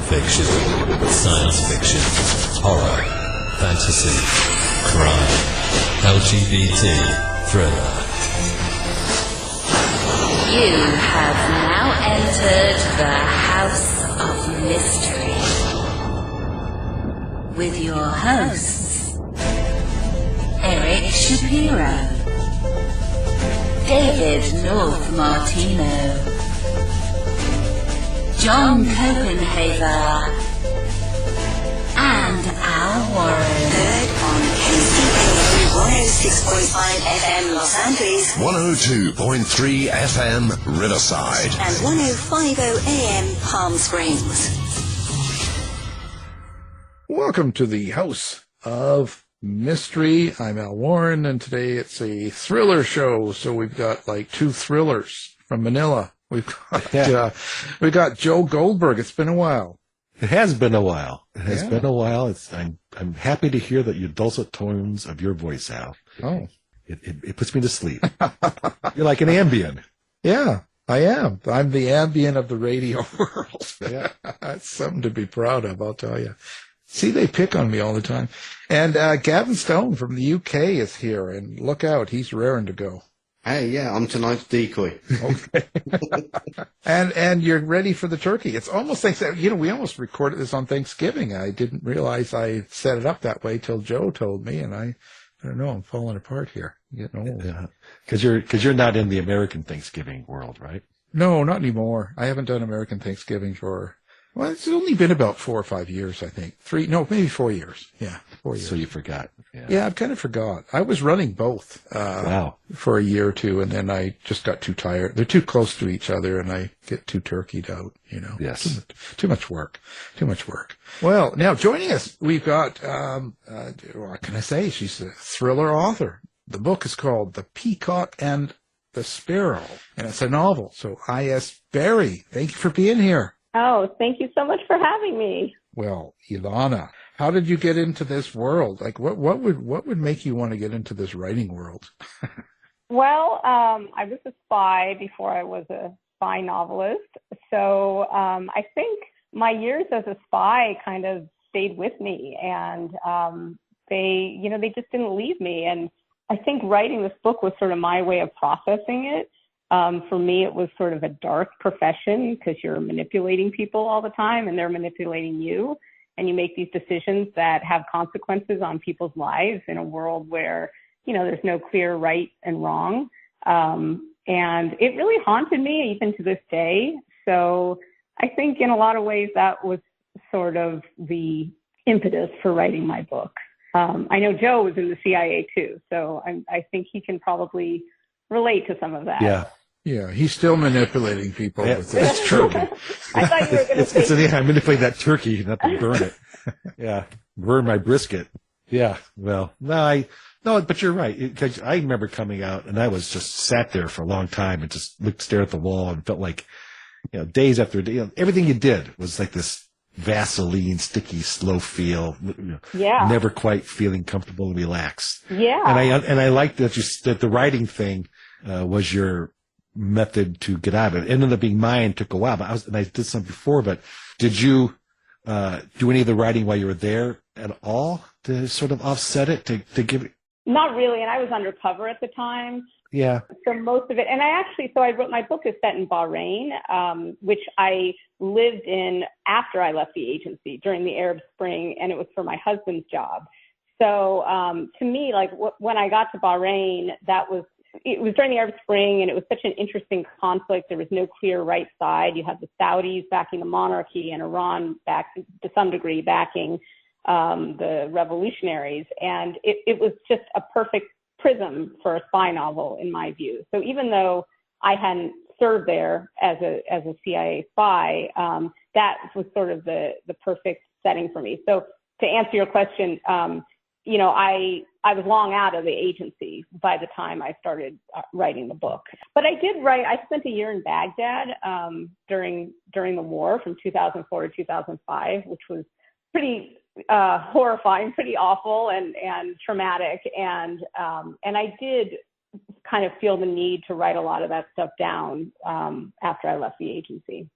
fiction, science fiction, horror, fantasy, crime, LGBT, thriller. You have now entered the House of Mystery with your hosts, Eric Shapiro, David North Martino, John Copenhaver, and Al Warren. Heard on KCAA 106.5 FM Los Angeles, 102.3 FM Riverside, and 105.0 AM Palm Springs. Welcome to the House of Mystery. I'm Al Warren, and today it's a thriller show. So we've got like two thrillers from Manila. We've got Joe Goldberg. It's been a while. It has been a while. It has been a while. I'm happy to hear that your dulcet tones of your voice, Al. Oh, it puts me to sleep. You're like an Ambien. Yeah, I am. I'm the Ambien of the radio world. Yeah, that's something to be proud of, I'll tell you. See, they pick on me all the time. And Gavin Stone from the UK is here, and look out, he's raring to go. Hey, yeah, I'm tonight's decoy. Okay. and you're ready for the turkey. It's almost like that. You know, we almost recorded this on Thanksgiving. I didn't realize I set it up that way till Joe told me, and I don't know. I'm falling apart here. I'm getting old. Yeah. Because you're not in the American Thanksgiving world, right? No, not anymore. I haven't done American Thanksgiving for. Well, it's only been about 4 or 5 years, I think. Maybe 4 years. Yeah, 4 years. So you forgot. Yeah, I've kind of forgot. I was running both for a year or two, and then I just got too tired. They're too close to each other, and I get too turkeyed out, you know. Yes. Too much work. Well, now joining us, we've got, what can I say? She's a thriller author. The book is called The Peacock and the Sparrow, and it's a novel. So I.S. Barry, thank you for being here. Oh, thank you so much for having me. Well, Ilana, how did you get into this world? Like, what would make you want to get into this writing world? Well, I was a spy before I was a spy novelist. So I think my years as a spy kind of stayed with me, and they just didn't leave me. And I think writing this book was sort of my way of processing it. For me, it was sort of a dark profession because you're manipulating people all the time and they're manipulating you. And you make these decisions that have consequences on people's lives in a world where, there's no clear right and wrong. And it really haunted me even to this day. So I think in a lot of ways that was sort of the impetus for writing my book. I know Joe was in the CIA too, so I think he can probably relate to some of that. Yeah, he's still manipulating people with this turkey. I thought you were going to say... I manipulate that turkey, not to burn it. Yeah, burn my brisket. Yeah, well, no, but you're right. Because I remember coming out, and I was just sat there for a long time and just stared at the wall and felt like, days after day, everything you did was like this Vaseline, sticky, slow feel. Never quite feeling comfortable and relaxed. Yeah. And I liked that the writing thing was your method to get out of it. It ended up being mine. Took a while, but I did some before. But did you do any of the writing while you were there at all to sort of offset it to give it? Not really, and I was undercover at the time. Yeah. So most of it, and I wrote, my book is set in Bahrain, which I lived in after I left the agency during the Arab Spring, and it was for my husband's job. So to me, like when I got to Bahrain, it was during the Arab Spring, and it was such an interesting conflict. There was no clear right side. You had the Saudis backing the monarchy and Iran to some degree backing the revolutionaries. And it was just a perfect prism for a spy novel, in my view. So even though I hadn't served there as a CIA spy, that was sort of the perfect setting for me. So to answer your question, I was long out of the agency by the time I started writing the book. But I did write. I spent a year in Baghdad during the war from 2004 to 2005, which was pretty horrifying, pretty awful and traumatic. And I did kind of feel the need to write a lot of that stuff down after I left the agency.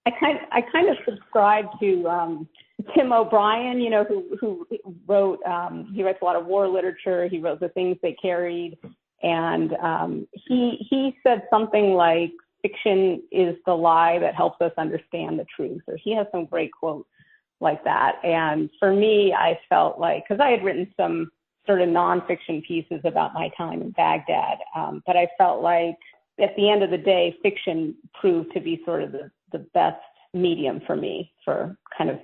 I kind of subscribe to Tim O'Brien, you know, who wrote, he writes a lot of war literature. He wrote The Things They Carried. And he said something like, fiction is the lie that helps us understand the truth. Or he has some great quotes like that. And for me, I felt like, because I had written some sort of nonfiction pieces about my time in Baghdad, but I felt like at the end of the day, fiction proved to be sort of the best medium for me for kind of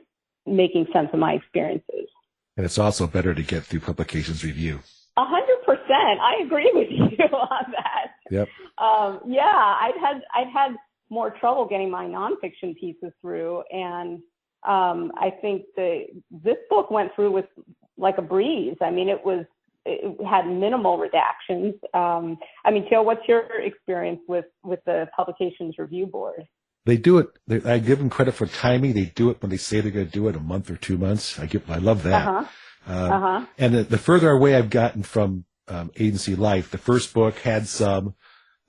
making sense of my experiences. And it's also better to get through publications review. 100%. I agree with you on that. Yep. I'd had more trouble getting my nonfiction pieces through, and I think this book went through with like a breeze. I mean, it had minimal redactions. I mean, Joe, what's your experience with the Publications Review Board? They do it. I give them credit for timing. They do it when they say they're going to do it, a month or 2 months. I love that. And the further away I've gotten from agency life, the first book had some,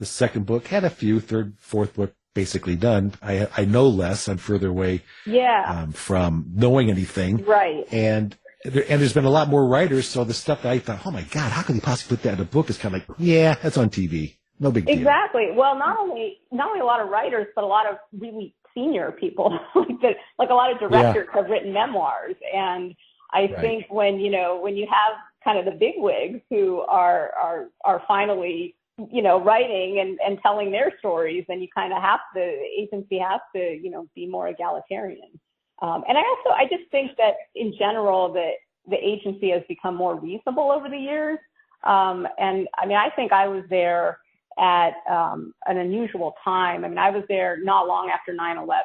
the second book had a few, third, fourth book basically done. I know less. I'm further away from knowing anything. Right. And there's been a lot more writers, so the stuff that I thought, oh my God, how could they possibly put that in a book, is kind of like, yeah, that's on TV. No big deal. Exactly. Well, not only a lot of writers, but a lot of really senior people, like a lot of directors have written memoirs. And I think when you have kind of the bigwigs who are finally, writing and telling their stories, then you kind of the agency has to, be more egalitarian. And I just think that in general, the agency has become more reasonable over the years. And I mean, I think I was there at an unusual time. I mean, I was there not long after 9/11,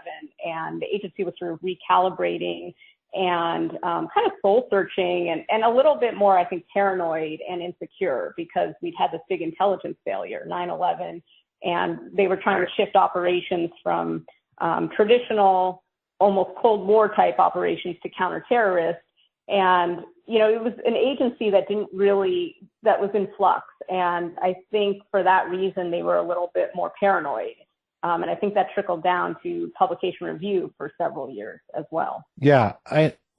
and the agency was sort of recalibrating and kind of soul searching and a little bit more, I think, paranoid and insecure, because we'd had this big intelligence failure, 9/11, and they were trying to shift operations from traditional, almost Cold War type operations to counterterrorist. And, it was an agency that was in flux. And I think for that reason, they were a little bit more paranoid. And I think that trickled down to publication review for several years as well. Yeah.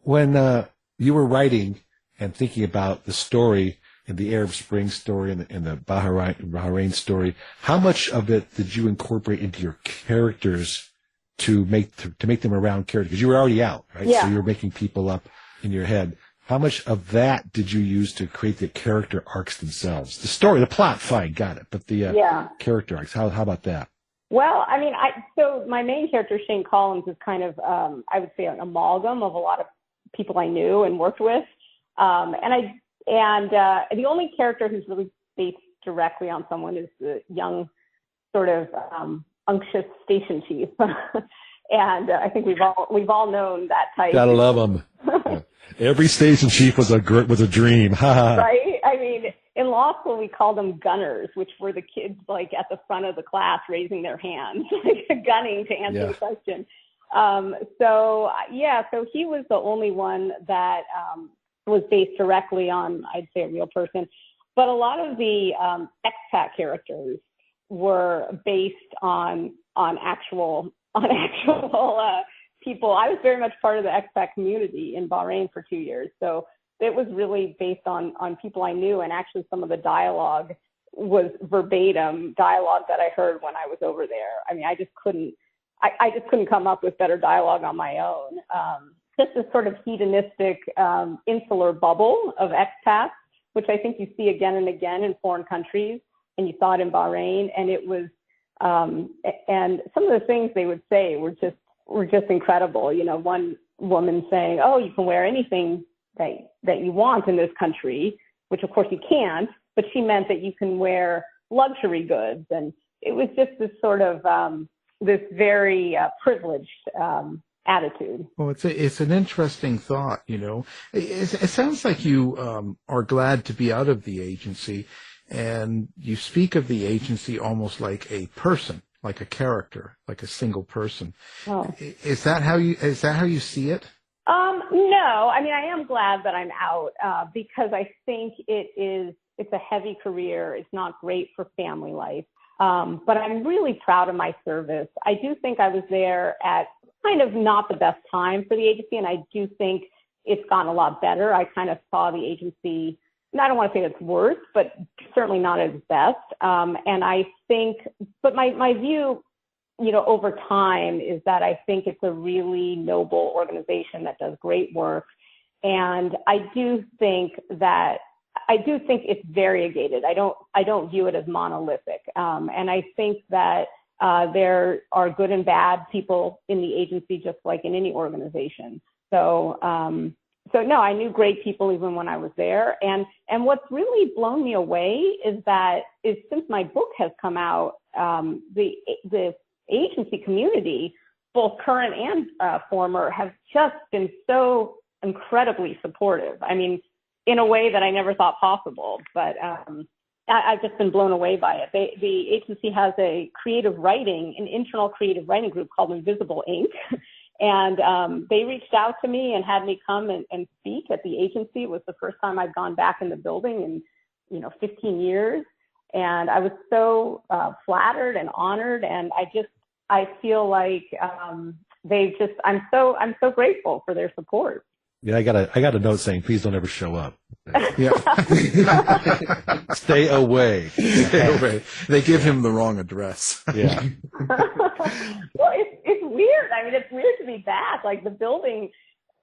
When you were writing and thinking about the story in the Arab Spring story and the Bahrain story, how much of it did you incorporate into your characters to make them around characters? Because you were already out, right? Yeah. So you were making people up in your head. How much of that did you use to create the character arcs themselves? The story, the plot, fine, got it. But the character arcs, how about that? Well, I mean, so my main character, Shane Collins, is kind of, I would say, an amalgam of a lot of people I knew and worked with. And the only character who's really based directly on someone is the young, sort of unctuous station chief. And I think we've all known that type. Gotta love them. Every station chief was a dream. Right? I mean, in law school, we called them gunners, which were the kids like at the front of the class raising their hands, like gunning to answer the question. So he was the only one that was based directly on, I'd say, a real person. But a lot of the expat characters were based on actual people. I was very much part of the expat community in Bahrain for 2 years. So it was really based on people I knew. And actually some of the dialogue was verbatim dialogue that I heard when I was over there. I mean, I just couldn't come up with better dialogue on my own. Just this sort of hedonistic, insular bubble of expats, which I think you see again and again in foreign countries. And you saw it in Bahrain. And it was, and some of the things they would say were just incredible. One woman saying, "Oh, you can wear anything that you want in this country," which of course you can't, but she meant that you can wear luxury goods. And it was just this sort of, this very privileged attitude. Well, it's an interesting thought, It sounds like you are glad to be out of the agency, and you speak of the agency almost like a person, like a character, like a single person. Oh. Is that how you see it? No, I mean, I am glad that I'm out because I think it's a heavy career. It's not great for family life. But I'm really proud of my service. I do think I was there at kind of not the best time for the agency, and I do think it's gotten a lot better. I kind of saw the agency, and I don't want to say it's worse, but certainly not at its best. And I think, but my view, over time is that I think it's a really noble organization that does great work. And I do think it's variegated. I don't view it as monolithic. And I think that there are good and bad people in the agency, just like in any organization. So no, I knew great people even when I was there. And what's really blown me away is since my book has come out, the agency community, both current and former, have just been so incredibly supportive. I mean, in a way that I never thought possible, but I've just been blown away by it. The agency has an internal creative writing group called Invisible Ink. And they reached out to me and had me come and speak at the agency. It was the first time I'd gone back in the building in 15 years. And I was so flattered and honored. And I feel like I'm so grateful for their support. Yeah, I got a note saying, please don't ever show up. Yeah. Stay away. Stay away. They give him the wrong address. Yeah. Well, it's weird. I mean, it's weird to be back. Like, the building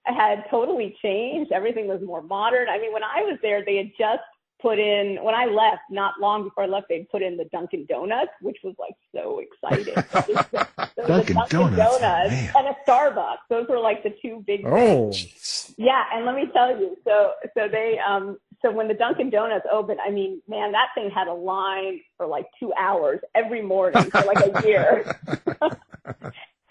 had totally changed. Everything was more modern. I mean, when I was there, they had just put in, when I left, not long before I left, they'd put in the Dunkin' Donuts, which was like so exciting. Dunkin' Donuts and a Starbucks. Those were like the two big things. Yeah, and let me tell you, so they so when the Dunkin' Donuts opened, I mean, man, that thing had a line for like 2 hours every morning for like a year.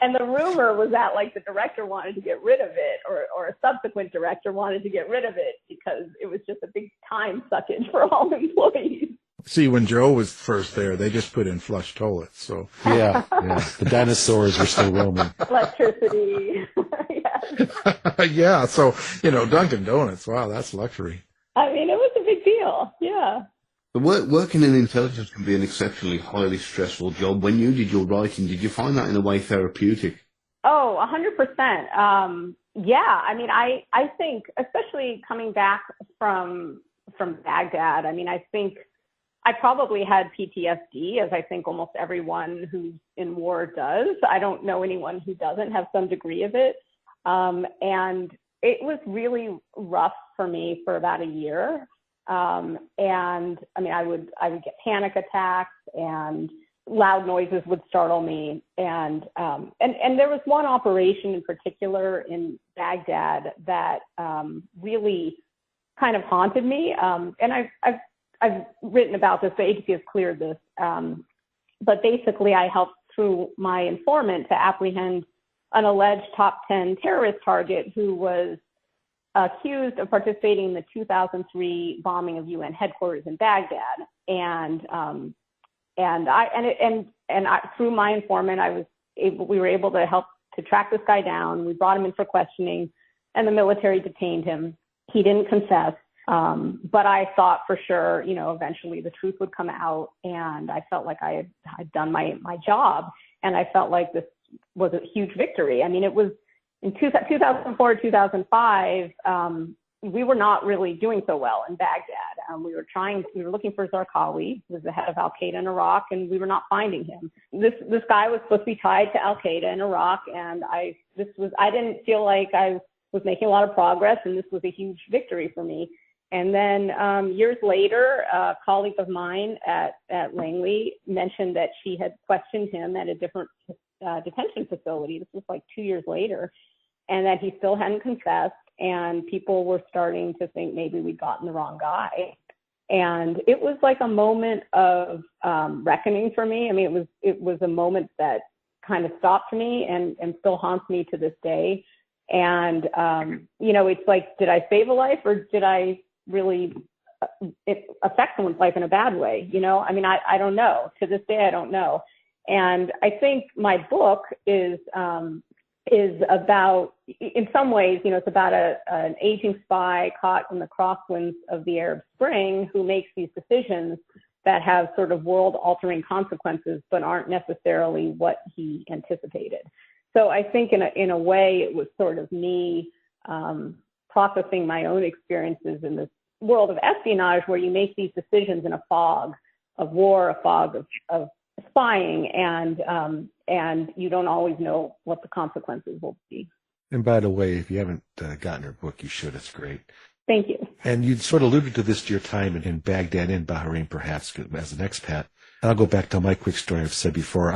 And the rumor was that like the director wanted to get rid of it, or a subsequent director wanted to get rid of it because it was just a big time suckage for all employees. See, when Joe was first there, they just put in flush toilets. So yeah, the dinosaurs were still roaming. Electricity. Yeah. So, Dunkin' Donuts. Wow, that's luxury. I mean, it was a big deal. Yeah. But working in intelligence can be an exceptionally highly stressful job. When you did your writing, did you find that in a way therapeutic? Oh, 100%. Yeah. I mean, I think, especially coming back from Baghdad, I mean, I think I probably had PTSD, as I think almost everyone who's in war does. I don't know anyone who doesn't have some degree of it. And it was really rough for me for about a year. And I mean, I would get panic attacks, and loud noises would startle me. And there was one operation in particular in Baghdad that really kind of haunted me. And I've written about this. The agency has cleared this. But basically, I helped through my informant to apprehend an alleged top 10 terrorist target who was accused of participating in the 2003 bombing of UN headquarters in Baghdad. And through my informant, we were able to help to track this guy down. We brought him in for questioning, and the military detained him. He didn't confess. But I thought for sure, eventually the truth would come out, and I felt like I had done my job, and I felt like this was a huge victory. I mean, it was in 2004, 2005, we were not really doing so well in Baghdad. We were looking for Zarqawi, who was the head of Al-Qaeda in Iraq, and we were not finding him. This guy was supposed to be tied to Al-Qaeda in Iraq, and I didn't feel like I was making a lot of progress, and this was a huge victory for me. And then years later, a colleague of mine at Langley mentioned that she had questioned him at a different detention facility. This was like 2 years later, and that he still hadn't confessed, and people were starting to think maybe we'd gotten the wrong guy. And it was like a moment of reckoning for me. I mean, it was a moment that kind of stopped me and still haunts me to this day. And, it's like, did I save a life, or did I really affect someone's life in a bad way? I mean, I don't know. To this day, I don't know. And I think my book is about, in some ways, it's about an aging spy caught in the crosswinds of the Arab Spring who makes these decisions that have sort of world-altering consequences, but aren't necessarily what he anticipated. So I think in a way it was sort of me processing my own experiences in this world of espionage, where you make these decisions in a fog of war, a fog of spying, and you don't always know what the consequences will be. And by the way, if you haven't gotten her book, you should. It's great. Thank you. And you sort of alluded to this to your time in Baghdad and Bahrain, perhaps, as an expat. I'll go back to my quick story I've said before.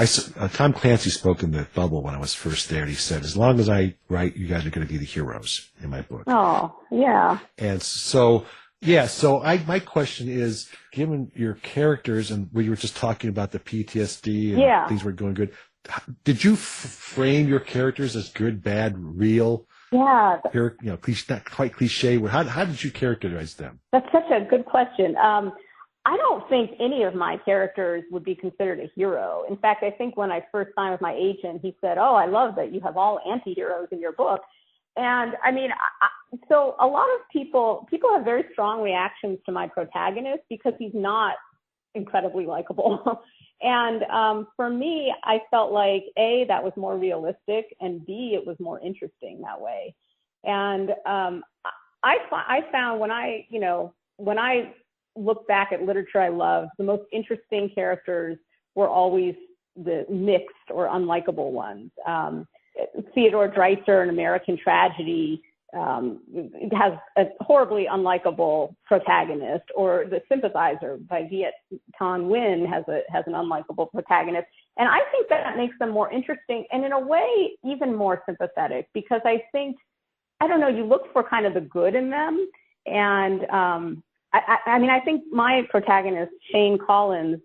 Tom Clancy spoke in the bubble when I was first there, and he said, as long as I write, you guys are going to be the heroes in my book. Oh, yeah. And so, my question is, given your characters, and we were just talking about the PTSD and things were going good, did you frame your characters as good, bad, real? Yeah. Not quite cliche. How did you characterize them? That's such a good question. I don't think any of my characters would be considered a hero. In fact, I think when I first signed with my agent, he said, "Oh, I love that you have all anti-heroes in your book." And I mean, so a lot of people have very strong reactions to my protagonist because he's not incredibly likable. And for me, I felt like A, that was more realistic, and B, it was more interesting that way. And I found when I look back at literature I love, the most interesting characters were always the mixed or unlikable ones. Theodore Dreiser in American Tragedy has a horribly unlikable protagonist, or The Sympathizer by Viet Thanh Nguyen has an unlikable protagonist. And I think that makes them more interesting and in a way even more sympathetic, because I think, I don't know, you look for kind of the good in them. And I think my protagonist, Shane Collins,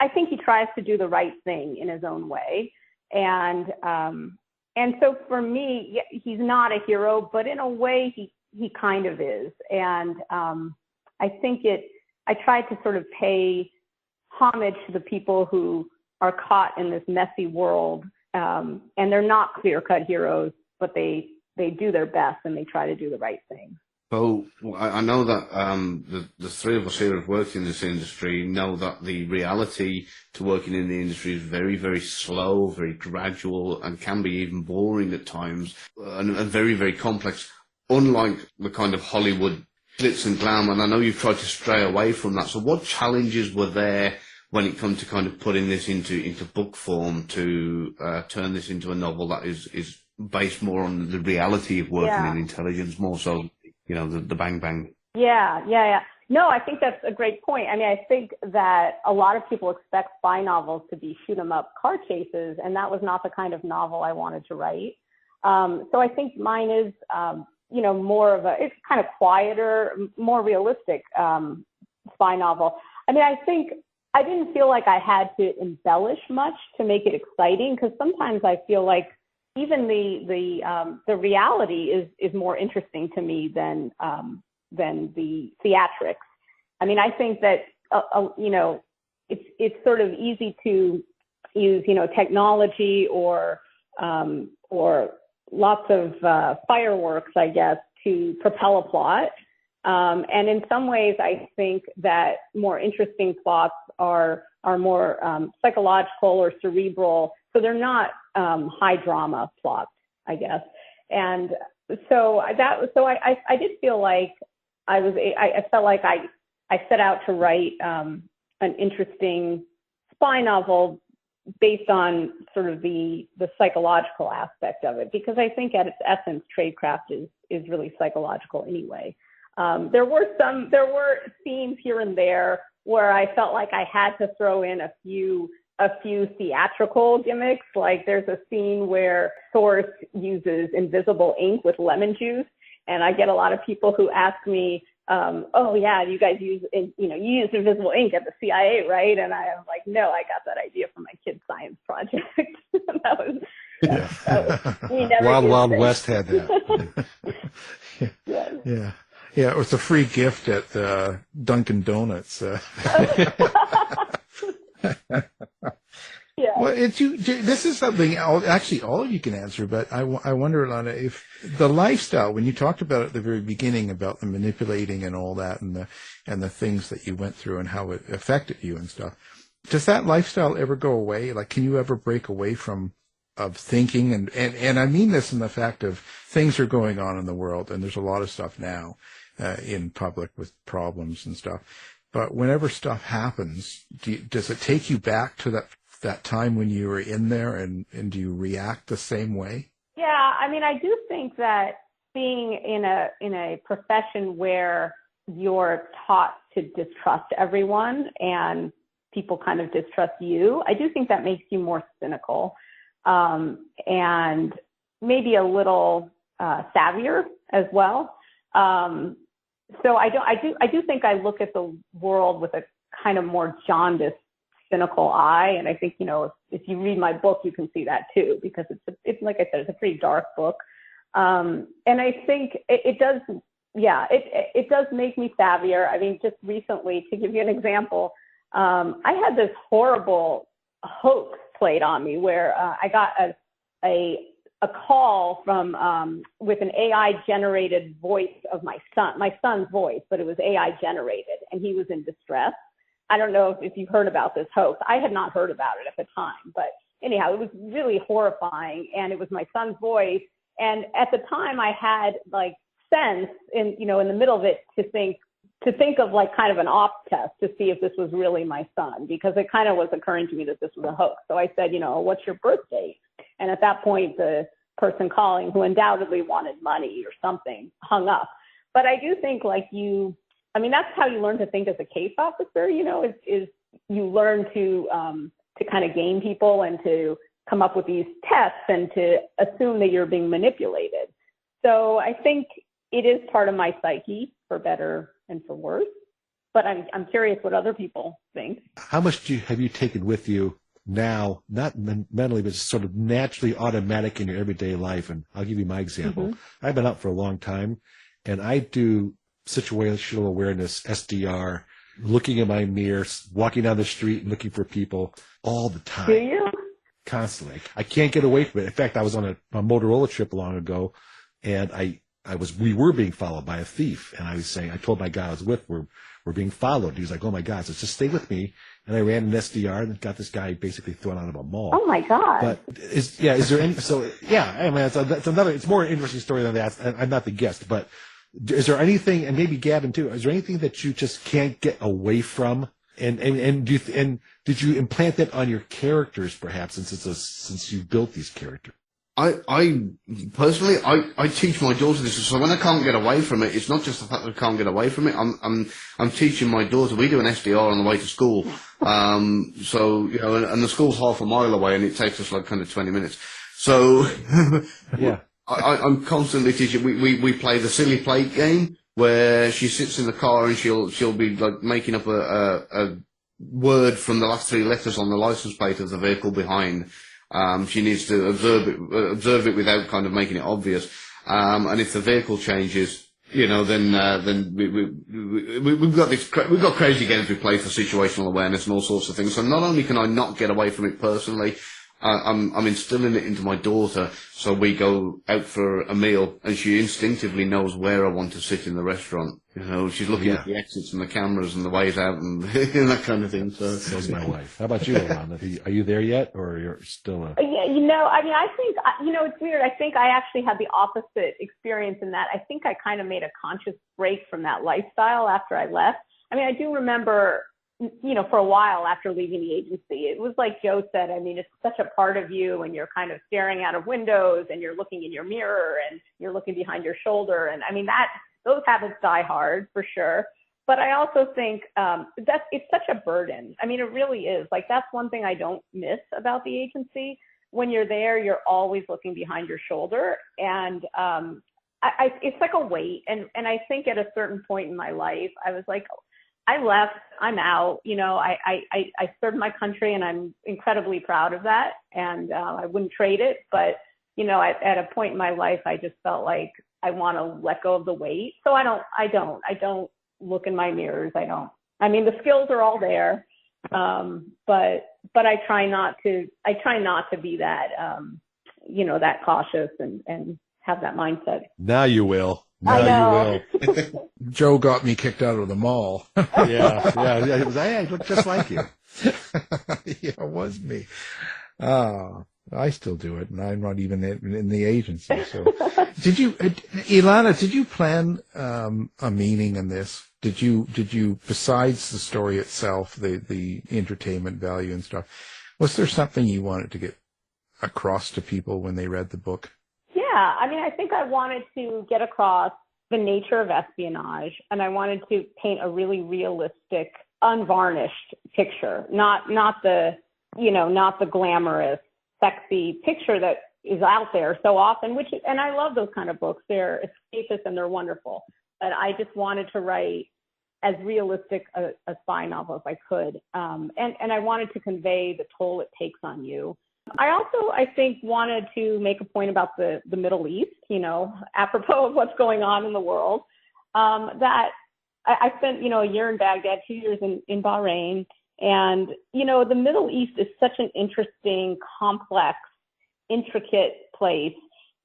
I think he tries to do the right thing in his own way. And so for me, he's not a hero, but in a way he kind of is. And I think I tried to sort of pay homage to the people who are caught in this messy world. And they're not clear-cut heroes, but they do their best and they try to do the right thing. So I know that the three of us here have worked in this industry know that the reality to working in the industry is very, very slow, very gradual, and can be even boring at times, and very, very complex, unlike the kind of Hollywood glitz and glam. And I know you've tried to stray away from that. So what challenges were there when it comes to kind of putting this into book form, to turn this into a novel that is based more on the reality of working in intelligence, more so, the bang bang? Yeah. No, I think that's a great point. I mean, I think that a lot of people expect spy novels to be shoot 'em up car chases, and that was not the kind of novel I wanted to write. So I think mine is, more of it's kind of quieter, more realistic spy novel. I mean, I think I didn't feel like I had to embellish much to make it exciting, because sometimes I feel like even the reality is more interesting to me than the theatrics. I mean, I think that it's sort of easy to use technology or lots of fireworks, I guess, to propel a plot. And in some ways, I think that more interesting plots are more psychological or cerebral. So they're not high drama plots, I guess. And so I did feel like I felt like I set out to write an interesting spy novel based on sort of the psychological aspect of it, because I think at its essence, tradecraft is really psychological anyway. There were scenes here and there where I felt like I had to throw in a few theatrical gimmicks. Like there's a scene where Source uses invisible ink with lemon juice, and I get a lot of people who ask me, "Oh yeah, you guys use you use invisible ink at the CIA, right?" And I am like, "No, I got that idea from my kid's science project." Wild West had that. Yeah, it was a free gift at Dunkin' Donuts. Well, this is something actually all of you can answer, but I wonder, Alana, if the lifestyle, when you talked about it at the very beginning about the manipulating and all that and the things that you went through and how it affected you and stuff, does that lifestyle ever go away? Like, can you ever break away of thinking? And I mean this in the fact of things are going on in the world, and there's a lot of stuff now in public with problems and stuff. But whenever stuff happens, does it take you back to that time when you were in there, and do you react the same way? Yeah, I mean, I do think that being in a profession where you're taught to distrust everyone and people kind of distrust you, I do think that makes you more cynical, and maybe a little savvier as well. So I do think I look at the world with a kind of more jaundiced, cynical eye. And I think, if you read my book, you can see that too, because it's like I said, it's a pretty dark book. And I think it does make me savvier. I mean, just recently, to give you an example, I had this horrible hoax played on me where I got a call from with an AI generated voice of my son's voice, but it was AI generated, and he was in distress. I don't know if you've heard about this hoax. I had not heard about it at the time, but anyhow, it was really horrifying, and it was my son's voice. And at the time, I had like sense in the middle of it to think of like kind of an ops test to see if this was really my son, because it kind of was occurring to me that this was a hoax. So I said, what's your birth date? And at that point, the person calling, who undoubtedly wanted money or something, hung up. But I do think that's how you learn to think as a case officer, is you learn to kind of game people and to come up with these tests and to assume that you're being manipulated. So I think it is part of my psyche, for better and for worse. But I'm curious what other people think. How much have you taken with you now, not mentally, but sort of naturally automatic in your everyday life? And I'll give you my example. Mm-hmm. I've been out for a long time, and I do situational awareness, SDR, looking in my mirror, walking down the street and looking for people all the time. Do you? Constantly. I can't get away from it. In fact, I was on a Motorola trip long ago, and we were being followed by a thief. And I told my guy I was with, we're being followed. He was like, oh my God, so just stay with me. And I ran an SDR and got this guy basically thrown out of a mall. Oh my God. But is there any, so yeah, I mean, that's another, it's more an interesting story than that. I'm not the guest, but is there anything, and maybe Gavin too, is there anything that you just can't get away from? And did you implant that on your characters perhaps, since you built these characters? I personally teach my daughter this. So when I can't get away from it, it's not just the fact that I can't get away from it. I'm teaching my daughter. We do an SDR on the way to school. So, and the school's half a mile away, and it takes us like kind of 20 minutes. So, yeah. I'm constantly teaching. We play the silly plate game where she sits in the car and she'll be like making up a word from the last three letters on the license plate of the vehicle behind. She needs to observe it without kind of making it obvious. And if the vehicle changes, then we've got crazy games we play for situational awareness and all sorts of things. So not only can I not get away from it personally, I'm instilling it into my daughter. So we go out for a meal, and she instinctively knows where I want to sit in the restaurant. She's looking at the exits and the cameras and the ways out and that kind of thing. So's my wife. How about you, Alana? Are you there yet, or you're still? Yeah, I think it's weird. I think I actually had the opposite experience in that. I think I kind of made a conscious break from that lifestyle after I left. I mean, I do remember, for a while after leaving the agency, it was like Joe said, I mean, it's such a part of you, and you're kind of staring out of windows and you're looking in your mirror and you're looking behind your shoulder. And I mean, those habits die hard for sure. But I also think it's such a burden. I mean, it really is. Like, that's one thing I don't miss about the agency. When you're there, you're always looking behind your shoulder. And it's like a weight. And I think at a certain point in my life, I was like, I left, I'm out, I served my country, and I'm incredibly proud of that. And I wouldn't trade it. But, at a point in my life, I just felt like I want to let go of the weight. So I don't look in my mirrors. I mean, the skills are all there. But I try not to be that, that cautious and have that mindset. Now you will. Now I know. you will. Joe got me kicked out of the mall. yeah. It was, I look just like you. Yeah, it was me. I still do it, and I'm not even in the agency. So, Ilana, did you plan a meaning in this? Did you, besides the story itself, the entertainment value and stuff, was there something you wanted to get across to people when they read the book? Yeah, I mean, I think I wanted to get across the nature of espionage, and I wanted to paint a really realistic, unvarnished picture, not the glamorous, sexy picture that is out there so often, and I love those kind of books. They're escapist and they're wonderful. But I just wanted to write as realistic a spy novel as I could. And I wanted to convey the toll it takes on you. I also, I think, wanted to make a point about the Middle East, apropos of what's going on in the world, that I spent, a year in Baghdad, 2 years in Bahrain. And, the Middle East is such an interesting, complex, intricate place.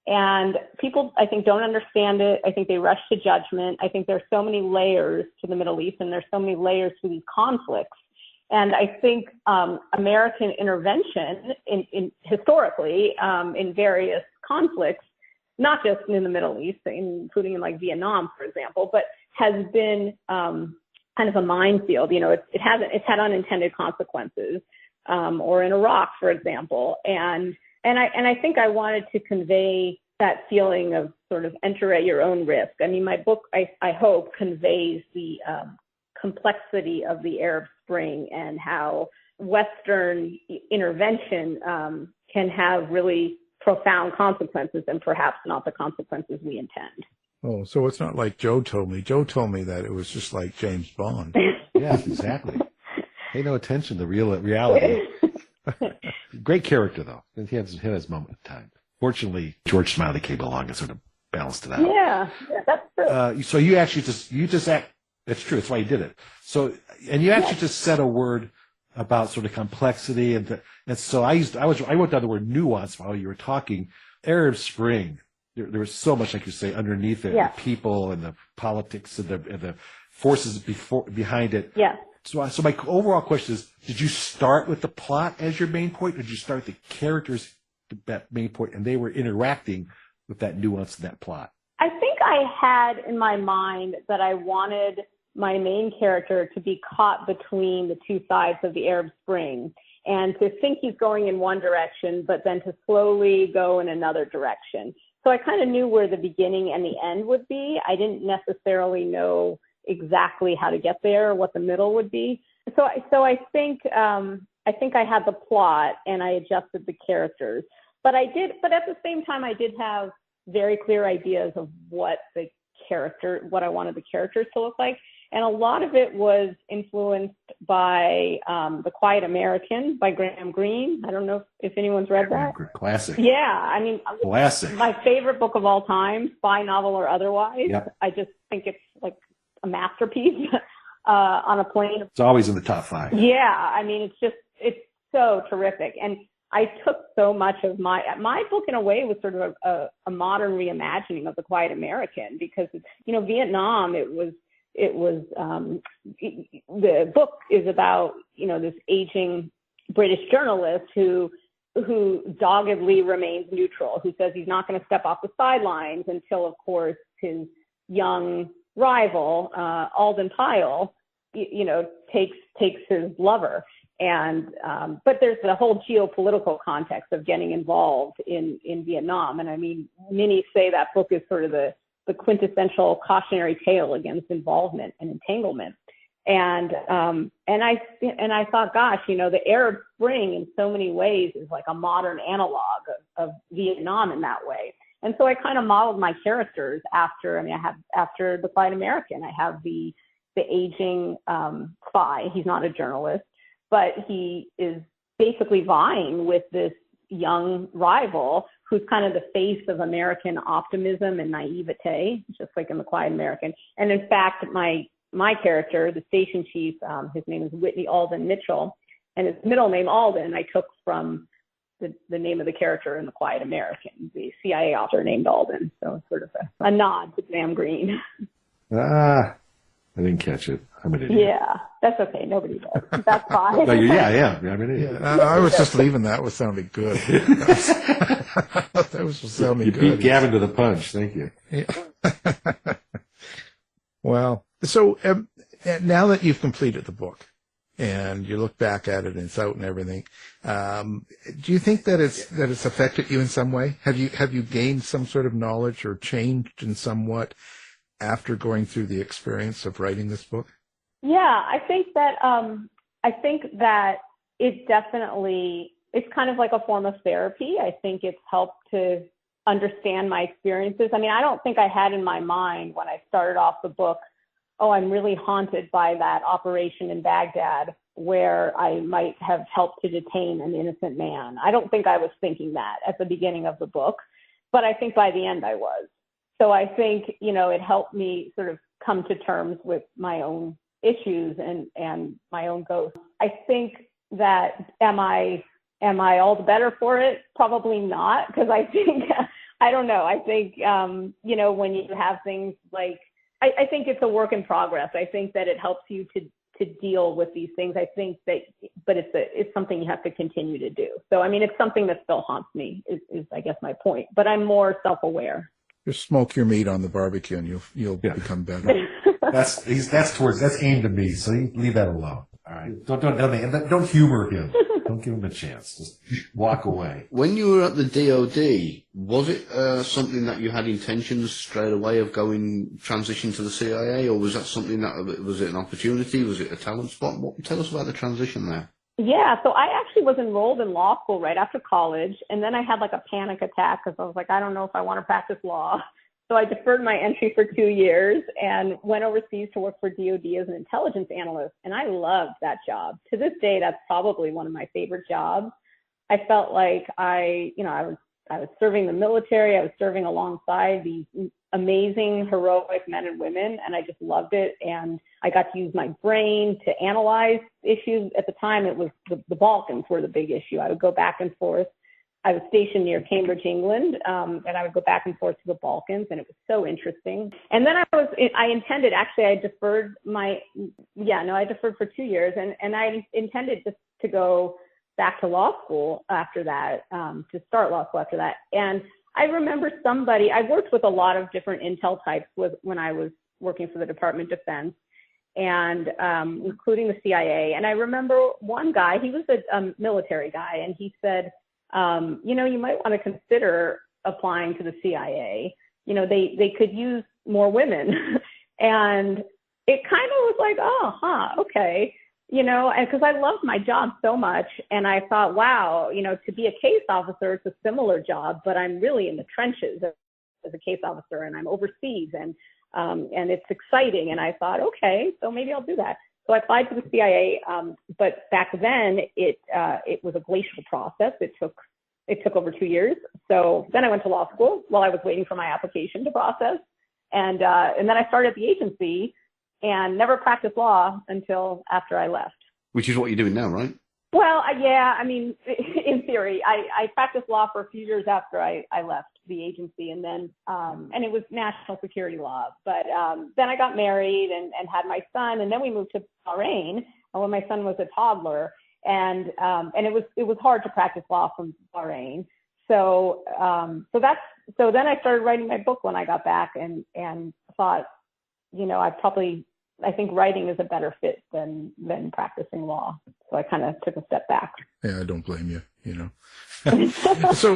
And people, I think, don't understand it. I think they rush to judgment. I think there's so many layers to the Middle East, and there's so many layers to these conflicts. And I think American intervention historically in various conflicts, not just in the Middle East, including in like Vietnam, for example, but has been kind of a minefield. It's had unintended consequences, or in Iraq, for example. And I think I wanted to convey that feeling of sort of enter at your own risk. I mean, my book, I hope, conveys the complexity of the Arab Spring and how Western intervention can have really profound consequences, and perhaps not the consequences we intend. Oh, so it's not like Joe told me. Joe told me that it was just like James Bond. Yeah, exactly. Pay no attention to reality. Great character, though. He had his moment of time. Fortunately, George Smiley came along and sort of balanced it out. Yeah, that's true. So you actually just act. That's true. That's why you did it. So, and you actually just said a word about sort of complexity, and so I wrote down the word nuance while you were talking. Arab Spring. There was so much, like you say, underneath it, the people and the politics and the forces behind it. Yeah. So my overall question is: did you start with the plot as your main point, or did you start with the characters that main point, and they were interacting with that nuance and that plot? I think I had in my mind that I wanted my main character to be caught between the two sides of the Arab Spring, and to think he's going in one direction, but then to slowly go in another direction. So I kind of knew where the beginning and the end would be. I didn't necessarily know exactly how to get there, what the middle would be. So I think I had the plot and I adjusted the characters. But at the same time, I did have very clear ideas of what I wanted the characters to look like. And a lot of it was influenced by The Quiet American by Graham Greene. I don't know if anyone's read that. Classic. Yeah, I mean, classic. My favorite book of all time, spy novel or otherwise. Yep. I just think it's like a masterpiece on a plane. It's always in the top 5. Yeah, I mean, it's so terrific. And I took so much of my book in a way was sort of a modern reimagining of The Quiet American, because Vietnam, the book is about, this aging British journalist who doggedly remains neutral, who says he's not going to step off the sidelines until, of course, his young rival, Alden Pyle, takes his lover. And but there's the whole geopolitical context of getting involved in Vietnam. And I mean, many say that book is sort of the quintessential cautionary tale against involvement and entanglement. And I thought, gosh, the Arab Spring in so many ways is like a modern analog of Vietnam in that way. And so I kind of modeled my characters after The Quiet American. I have the aging spy. He's not a journalist, but he is basically vying with this young rival who's kind of the face of American optimism and naivete, just like in The Quiet American. And in fact, my my character, the station chief, his name is Whitney Alden Mitchell, and his middle name Alden I took from the name of the character in The Quiet American, the CIA officer named Alden. So it's sort of a nod to Graham Greene. I didn't catch it. I'm an idiot. Yeah, that's okay. Nobody does. That's fine. No, yeah, I'm an idiot. I was just leaving that was sounding good. That was just sounding good. You beat Gavin to the punch. Thank you. Yeah. Well, so now that you've completed the book and you look back at it and it's out and everything, do you think that it's affected you in some way? Have you gained some sort of knowledge or changed in somewhat after going through the experience of writing this book? Yeah, I think that it definitely, it's kind of like a form of therapy. I think it's helped to understand my experiences. I mean, I don't think I had in my mind when I started off the book, oh, I'm really haunted by that operation in Baghdad where I might have helped to detain an innocent man. I don't think I was thinking that at the beginning of the book, but I think by the end I was. So I think, it helped me sort of come to terms with my own issues and my own ghosts. I think that am I all the better for it? Probably not, because I think, I don't know. I think, when you have things like, I think it's a work in progress. I think that it helps you to deal with these things. I think that, but it's something you have to continue to do. So, I mean, it's something that still haunts me is I guess my point, but I'm more self-aware. Just smoke your meat on the barbecue and you'll become better. That's aimed at me, so you leave that alone. All right. Don't humor him. Don't give him a chance. Just walk away. When you were at the DOD, was it something that you had intentions straight away of transition to the CIA, or was that something was it an opportunity? Was it a talent spot? Tell us about the transition there. Yeah, so I actually was enrolled in law school right after college, and then I had like a panic attack because I was like, I don't know if I want to practice law. So I deferred my entry for 2 years and went overseas to work for DOD as an intelligence analyst, and I loved that job. To this day, that's probably one of my favorite jobs. I felt like I was serving the military. I was serving alongside these amazing, heroic men and women, and I just loved it. And I got to use my brain to analyze issues. At the time, it was the Balkans were the big issue. I would go back and forth. I was stationed near Cambridge, England, and I would go back and forth to the Balkans, and it was so interesting. And then I deferred for 2 years, and I intended just to go back to law school after that, to start law school after that. And I remember I worked with a lot of different intel types when I was working for the Department of Defense, and including the CIA. And I remember one guy, he was a military guy, and he said, you might want to consider applying to the CIA. They could use more women. And it kind of was like, okay. Because I loved my job so much. And I thought, wow, to be a case officer, it's a similar job, but I'm really in the trenches as a case officer, and I'm overseas, and it's exciting. And I thought, okay, so maybe I'll do that. So I applied to the CIA, but back then it was a glacial process. It took over 2 years. So then I went to law school while I was waiting for my application to process, and then I started at the agency and never practiced law until after I left. Which is what you're doing now, right? Well, yeah, I mean, in theory, I practiced law for a few years after I left the agency, and then, and it was national security law. But then I got married and had my son, and then we moved to Bahrain when my son was a toddler, and it was hard to practice law from Bahrain. So then I started writing my book when I got back, and thought, I think writing is a better fit than practicing law. So I kind of took a step back. Yeah, I don't blame you, So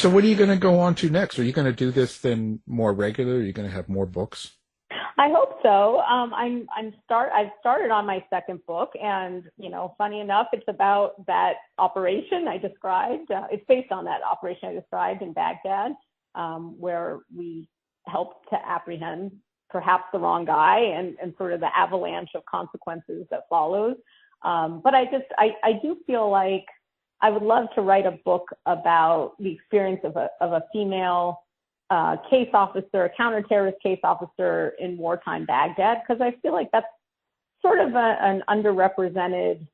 what are you going to go on to next? Are you going to do this then more regular? Are you going to have more books? I hope so. I've started on my second book, and, funny enough, it's about that operation I described. It's based on that operation I described in Baghdad, where we helped to apprehend perhaps the wrong guy and sort of the avalanche of consequences that follows. But I do feel like I would love to write a book about the experience of a female case officer, a counterterrorist case officer in wartime Baghdad, because I feel like that's sort of an underrepresented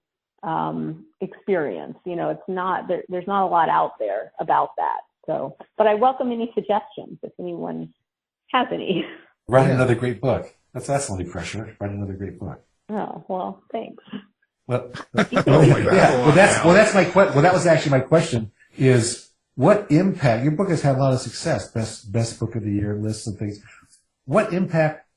experience. You know, it's not, there's not a lot out there about that. So, but I welcome any suggestions if anyone has any. Write another great book. That's excellent pressure. Write another great book. Oh, well, thanks. Well, that was actually my question is what impact, your book has had a lot of success, best book of the year lists and things. What impact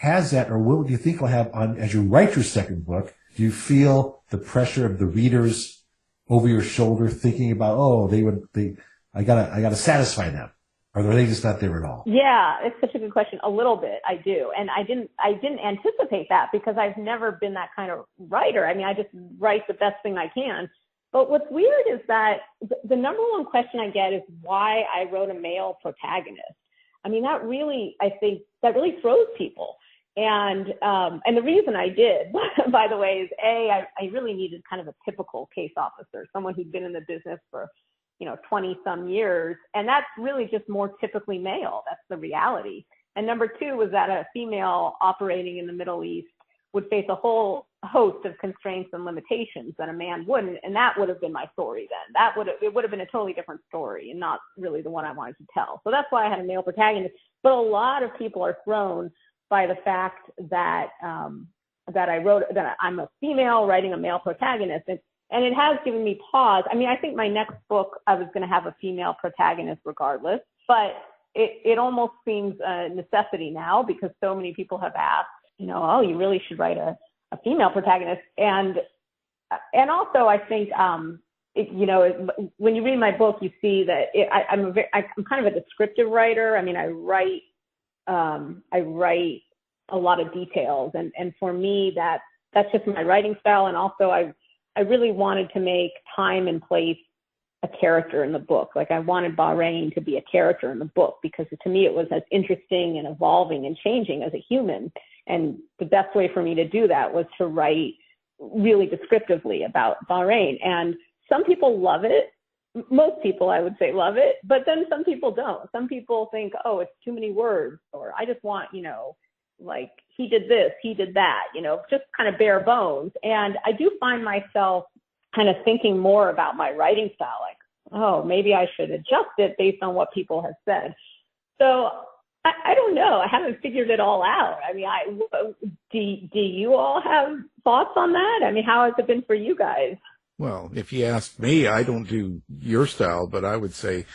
has that, or what do you think will have on, as you write your second book, do you feel the pressure of the readers over your shoulder thinking about, I gotta satisfy them? Or are they just not there at all? Yeah, it's such a good question. A little bit, I do. And I didn't anticipate that because I've never been that kind of writer. I mean, I just write the best thing I can. But what's weird is that the number one question I get is why I wrote a male protagonist. I mean, I think that really throws people. And the reason I did, by the way, is I really needed kind of a typical case officer, someone who'd been in the business for 20 some years. And that's really just more typically male. That's the reality. And number two was that a female operating in the Middle East would face a whole host of constraints and limitations that a man wouldn't. And that would have been my story then. It would have been a totally different story and not really the one I wanted to tell. So that's why I had a male protagonist. But a lot of people are thrown by the fact that that I'm a female writing a male protagonist. And it has given me pause. I mean, I think my next book, I was going to have a female protagonist regardless, but it almost seems a necessity now because so many people have asked, you really should write a female protagonist. And also I think, when you read my book, you see that I'm kind of a descriptive writer. I mean, I write a lot of details, and for me, that's just my writing style. And also I really wanted to make time and place a character in the book. Like I wanted Bahrain to be a character in the book because to me it was as interesting and evolving and changing as a human. And the best way for me to do that was to write really descriptively about Bahrain. And some people love it. Most people, I would say, love it. But then some people don't. Some people think, oh, it's too many words, or I just want, like he did this, he did that, just kind of bare bones. And I do find myself kind of thinking more about my writing style, like, oh, maybe I should adjust it based on what people have said. So I don't know. I haven't figured it all out. I mean, do you all have thoughts on that? I mean, how has it been for you guys? Well, if you ask me, I don't do your style, but I would say,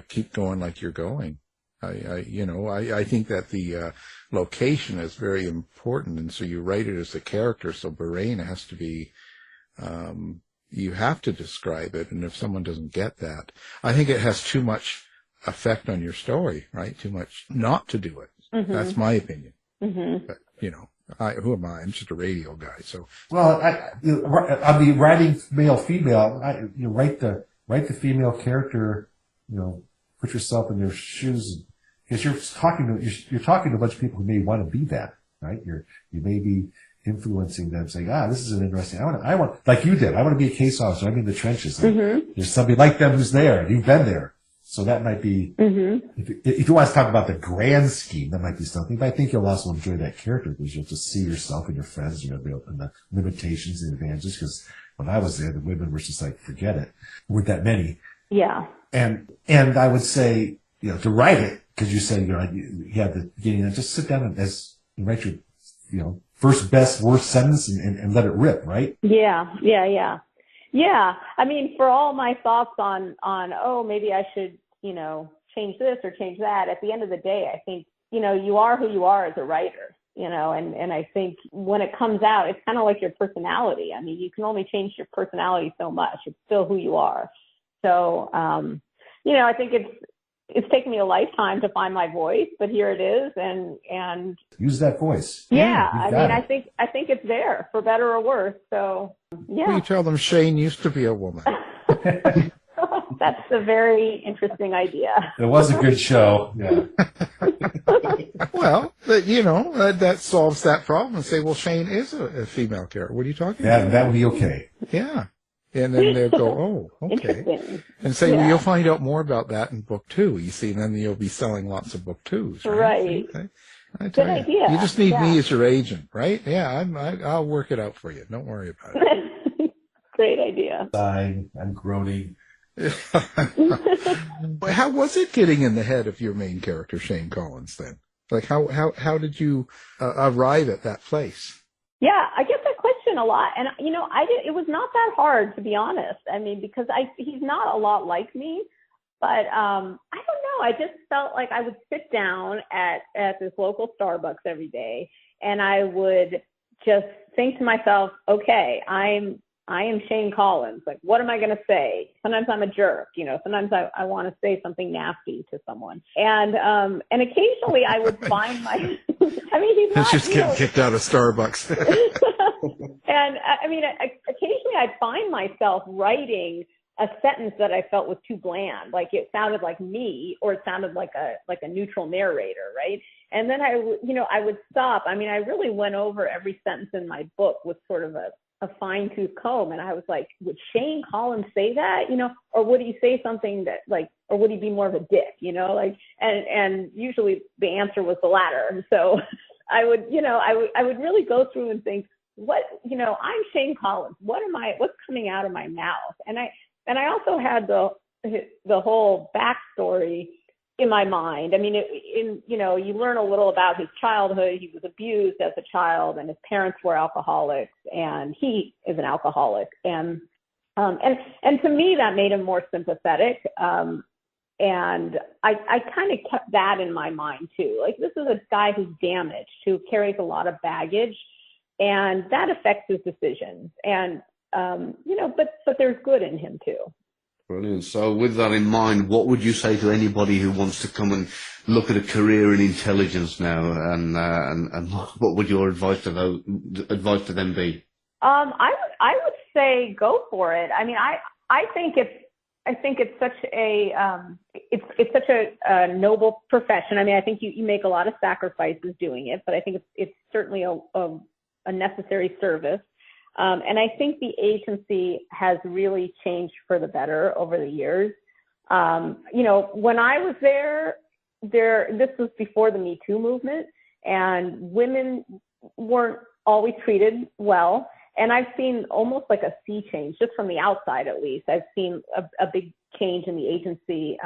keep going like you're going. I think that the location is very important, and so you write it as a character. So Bahrain has to be, you have to describe it, and if someone doesn't get that, I think it has too much effect on your story, right? Too much not to do it. Mm-hmm. That's my opinion. Mm-hmm. But, who am I? I'm just a radio guy. So well, on the writing male female, write the female character. Put yourself in their shoes. Because you're talking to a bunch of people who may want to be that, right? You may be influencing them, saying, this is an interesting. I want, like you did. I want to be a case officer. I'm in the trenches. Mm-hmm. There's somebody like them who's there, and you've been there. So that might be, mm-hmm. if you want to talk about the grand scheme, that might be something. But I think you'll also enjoy that character because you'll just see yourself and your friends, and the limitations and advantages. Because when I was there, the women were just like, forget it. There weren't that many. Yeah. And I would say, to write it, because you said, you have the beginning, and just sit down and write your, first, best, worst sentence and let it rip, right? Yeah. I mean, for all my thoughts on, maybe I should, change this or change that, at the end of the day, I think, you are who you are as a writer, and I think when it comes out, it's kind of like your personality. I mean, you can only change your personality so much. It's still who you are. So, I think it's taken me a lifetime to find my voice, but here it is, and use that voice. Yeah, I mean, I think it's there for better or worse. So yeah. Well, you tell them Shane used to be a woman. That's a very interesting idea. It was a good show. Yeah. Well, that solves that problem. And say, well, Shane is a female character. What are you talking about? That would be okay. Yeah. And then they'll go, oh, okay. Interesting. And say, well, you'll find out more about that in book 2, you see, and then you'll be selling lots of book 2s, right? Right. Okay. I tell Good idea. You just need me as your agent, right? Yeah, I'll work it out for you. Don't worry about it. Great idea. I'm groaning. How was it getting in the head of your main character, Shane Collins, then? Like, how did you arrive at that place? Yeah, I get that question a lot. And, it was not that hard, to be honest. I mean, because he's not a lot like me. But I don't know. I just felt like I would sit down at this local Starbucks every day, and I would just think to myself, okay, I am Shane Collins. Like, what am I going to say? Sometimes I'm a jerk. Sometimes I want to say something nasty to someone. And occasionally I would find my, he's not. Just getting kicked out of Starbucks. And occasionally I'd find myself writing a sentence that I felt was too bland. Like it sounded like me, or it sounded like a neutral narrator. Right. And then I would stop. I really went over every sentence in my book with sort of a fine-tooth comb, and I was like, would Shane Collins say that, or would he say something that or would he be more of a dick, and usually the answer was the latter. And so I would really go through and think, I'm Shane Collins. What's coming out of my mouth? And I also had the whole backstory in my mind. You learn a little about his childhood. He was abused as a child, and his parents were alcoholics, and he is an alcoholic. And to me, that made him more sympathetic. And I kind of kept that in my mind too. Like, this is a guy who's damaged, who carries a lot of baggage, and that affects his decisions. And but there's good in him too. Brilliant. So with that in mind, what would you say to anybody who wants to come and look at a career in intelligence now, and what would your advice to them be? I would say go for it. I think it's such a noble profession. I think you make a lot of sacrifices doing it, but I think it's certainly a necessary service. And I think the agency has really changed for the better over the years. When I was there, this was before the Me Too movement, and women weren't always treated well. And I've seen almost like a sea change, just from the outside at least. I've seen a big change in the agency.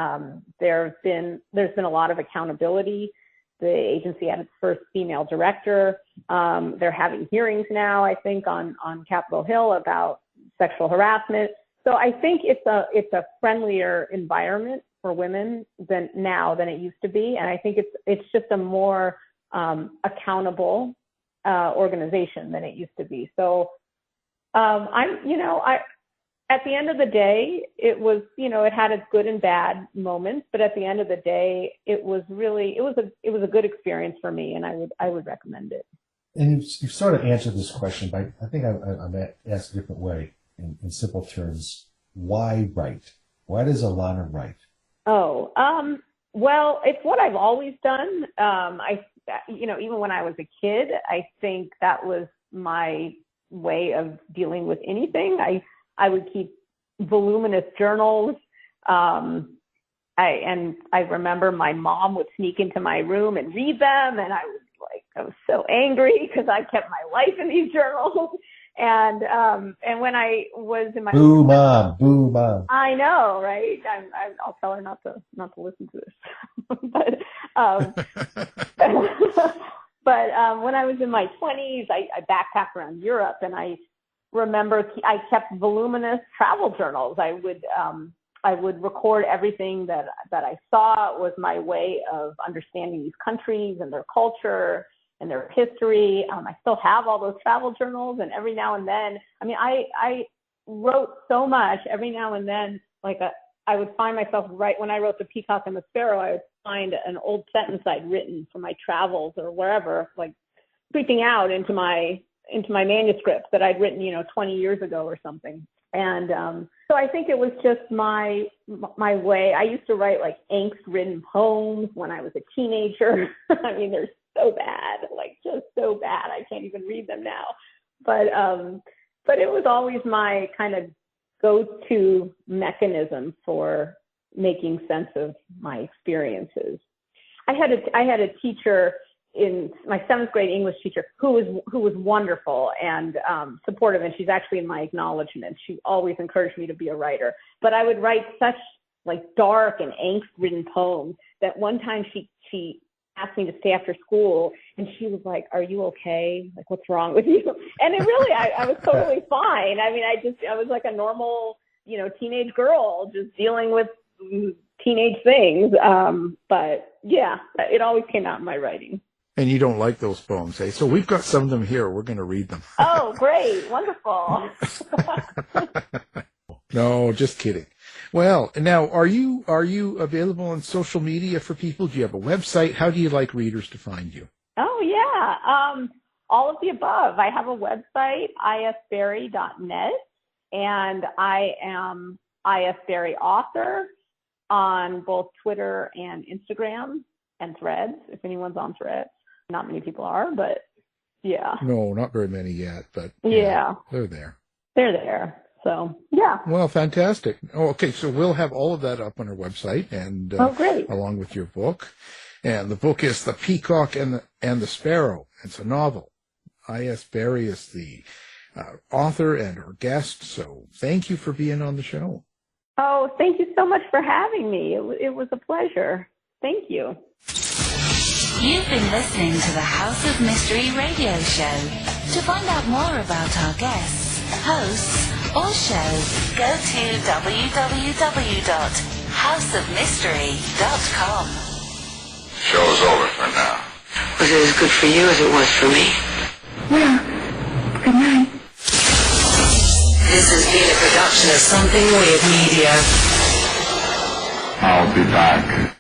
There's been a lot of accountability. The agency had its first female director. They're having hearings now, I think, on Capitol Hill about sexual harassment. So I think it's a friendlier environment for women than it used to be, and I think it's just a more accountable organization than it used to be. So at the end of the day, it was, it had its good and bad moments, but at the end of the day, it was a good experience for me, and I would recommend it. And you've sort of answered this question, but I think I'm asked a different way, in simple terms. Why write? Why does Alana write? Oh, well, it's what I've always done. Even when I was a kid, I think that was my way of dealing with anything. I would keep voluminous journals. I remember my mom would sneak into my room and read them, and I was so angry because I kept my life in these journals. And when I was in my boo mom. I know, right? I'll tell her not to listen to this. But when I was in my 20s, I backpacked around Europe, and I remember I kept voluminous travel journals. I would record everything that I saw. It was my way of understanding these countries and their culture and their history. I still have all those travel journals, and every now and then, I wrote so much. Every now and then, I would find myself, right when I wrote The Peacock and the Sparrow, I would find an old sentence I'd written from my travels or wherever, creeping out into my manuscripts that I'd written, 20 years ago or something. And so I think it was just my way. I used to write angst-ridden poems when I was a teenager. They're so bad, just so bad. I can't even read them now. But it was always my kind of go-to mechanism for making sense of my experiences. I had a teacher in my 7th grade English teacher who was wonderful and supportive, and she's actually in my acknowledgments. She always encouraged me to be a writer, but I would write such like dark and angst-ridden poems that one time she asked me to stay after school, and she was like, "Are you okay? Like, what's wrong with you?" And it really, I was totally fine. I mean, I was like a normal, teenage girl just dealing with teenage things. But yeah, it always came out in my writing. And you don't like those poems, eh? So we've got some of them here. We're going to read them. Oh, great. Wonderful. No, just kidding. Well, now, are you available on social media for people? Do you have a website? How do you like readers to find you? Oh, yeah. All of the above. I have a website, isberry.net, and I am isberry author on both Twitter and Instagram and Threads, if anyone's on Threads. Not many people are, but yeah. No, not very many yet, but yeah, they're there. They're there. So, yeah. Well, fantastic. Oh, okay, so we'll have all of that up on our website, and great. Along with your book. And the book is The Peacock and the Sparrow. It's a novel. I.S. Berry is the author and our guest, so thank you for being on the show. Oh, thank you so much for having me. It was a pleasure. Thank you. You've been listening to the House of Mystery radio show. To find out more about our guests, hosts, or shows, go to www.houseofmystery.com. Show's over for now. Was it as good for you as it was for me? Well, good night. This has been a production of Something Weird Media. I'll be back.